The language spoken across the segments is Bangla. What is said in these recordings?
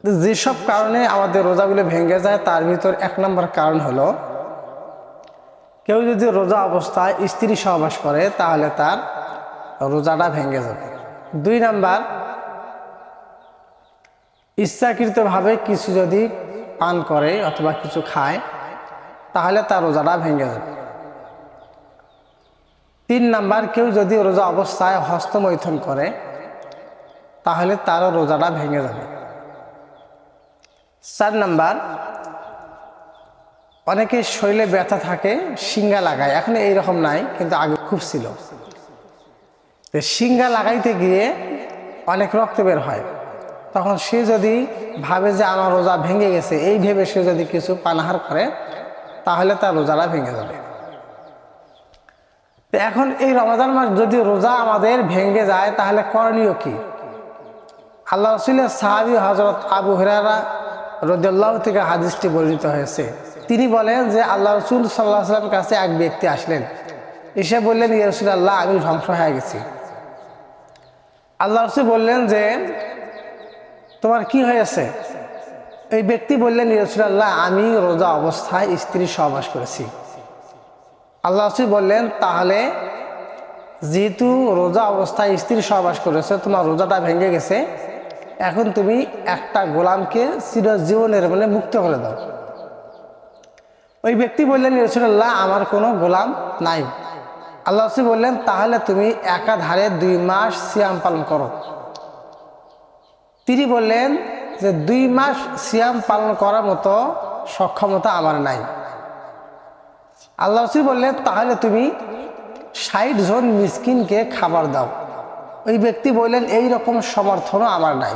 যেসব কারণে আমাদের রোজাগুলো ভেঙে যায় তার ভিতর এক নম্বর কারণ হলো কেউ যদি রোজা অবস্থায় স্ত্রী সহবাস করে তাহলে তার রোজাটা ভেঙে যাবে। 2 নাম্বার, ইচ্ছাকৃতভাবে কিছু যদি পান করে অথবা কিছু খায় তাহলে তার রোজাটা ভেঙে যাবে। 3 নাম্বার, কেউ যদি রোজা অবস্থায় হস্তমৈথুন করে তাহলে তারও রোজাটা ভেঙে যাবে। 4 নাম্বার, অনেকের শরীরে ব্যথা থাকে, শিঙ্গা লাগায়, এখন এইরকম নাই কিন্তু আগে খুব ছিল। শিঙ্গা লাগাইতে গিয়ে অনেক রক্ত বের হয়, তখন সে যদি ভাবে যে আমার রোজা ভেঙে গেছে, এই ভেবে সে যদি কিছু পানাহার করে তাহলে তার রোজাটা ভেঙে যাবে। এখন এই রমজান মাস যদি রোজা আমাদের ভেঙে যায় তাহলে করণীয় কি? আল্লাহ রাসূলের সাহাবী হযরত আবু হুরায়রা রাদিয়াল্লাহু থেকে হাদিসটি বর্ণিত হয়েছে। তিনি বলেন যে আল্লাহ রাসূল সাল্লাল্লাহু আলাইহি ওয়াসাল্লামের কাছে এক ব্যক্তি আসলেন, এসে বললেন, ইয়া রাসূলুল্লাহ, আমি ধ্বংস হয়ে গেছি। আল্লাহ রাসূল বললেন যে তোমার কি হয়েছে? এই ব্যক্তি বললেন, ইয়া রাসূলুল্লাহ, আমি রোজা অবস্থায় স্ত্রী সহবাস করেছি। আল্লাহ রাসূল বললেন, তাহলে যেহেতু রোজা অবস্থায় স্ত্রী সহবাস করেছে, তোমার রোজাটা ভেঙে গেছে, এখন তুমি একটা গোলামকে চিরজীবনের মানে মুক্ত করে দাও। ওই ব্যক্তি বললেন, ইয়া রাসূলুল্লাহ, আমার কোনো গোলাম নাই। আল্লাহ রাসূল বললেন, তাহলে তুমি একাধারে 2 মাস সিয়াম পালন করো। তিনি বললেন যে 2 মাস সিয়াম পালন করার মতো সক্ষমতা আমার নাই। আল্লাহ রাসূল বললেন, তাহলে তুমি 60 জন মিসকিনকে খাবার দাও। ওই ব্যক্তি বললেন, এই রকম সমর্থনও আমার নাই।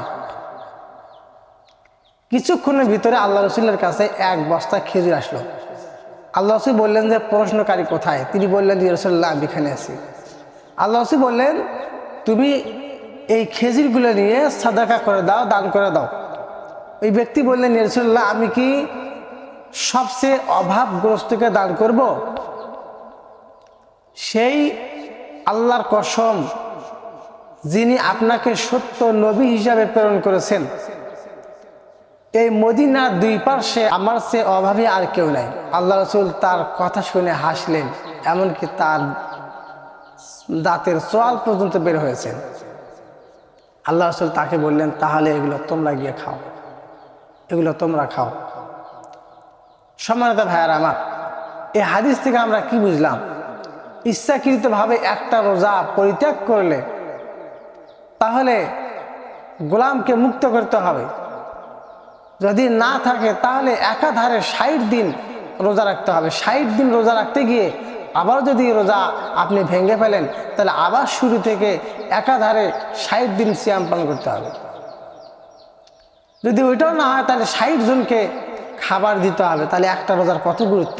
কিছুক্ষণের ভিতরে আল্লাহ রাসূলের কাছে 1 বস্তা খেজুর আসলো। আল্লাহ রাসূল বললেন যে প্রশ্নকারী কোথায়? তিনি বললেন, ইয়া রাসূলুল্লাহ, আমি এখানে আছি। আল্লাহ রাসূল বললেন, তুমি এই খেজুরগুলো নিয়ে সাদাকা করে দাও, দান করে দাও। ওই ব্যক্তি বললেন, ইয়া রাসূলুল্লাহ, আমি কি সবচেয়ে অভাবগ্রস্তকে দান করব? সেই আল্লাহর কসম, যিনি আপনাকে সত্য নবী হিসাবে প্রেরণ করেছেন, এই মদিনার 2 পার্শ্বে আমার চেয়ে অভাবী আর কেউ নাই। আল্লাহ রাসূল তার কথা শুনে হাসলেন, এমনকি তার দাঁতের চোয়াল পর্যন্ত বের হয়েছে। আল্লাহ রাসূল তাকে বললেন, তাহলে এগুলো তোমরা গিয়ে খাও, এগুলো তোমরা খাও। সম্মানিত ভাইয়ারা আমার, এই হাদিস থেকে আমরা কি বুঝলাম? ইচ্ছাকৃতভাবে একটা রোজা পরিত্যাগ করলে তাহলে গোলামকে মুক্ত করতে হবে। যদি না থাকে তাহলে একাধারে 60 দিন রোজা রাখতে হবে। 60 দিন রোজা রাখতে গিয়ে আবার যদি রোজা আপনি ভেঙে ফেলেন তাহলে আবার শুরু থেকে একাধারে 60 দিন সিয়াম পালন করতে হবে। যদি ওইটাও না হয় তাহলে 60 জনকে খাবার দিতে হবে। তাহলে একটা রোজার কত গুরুত্ব!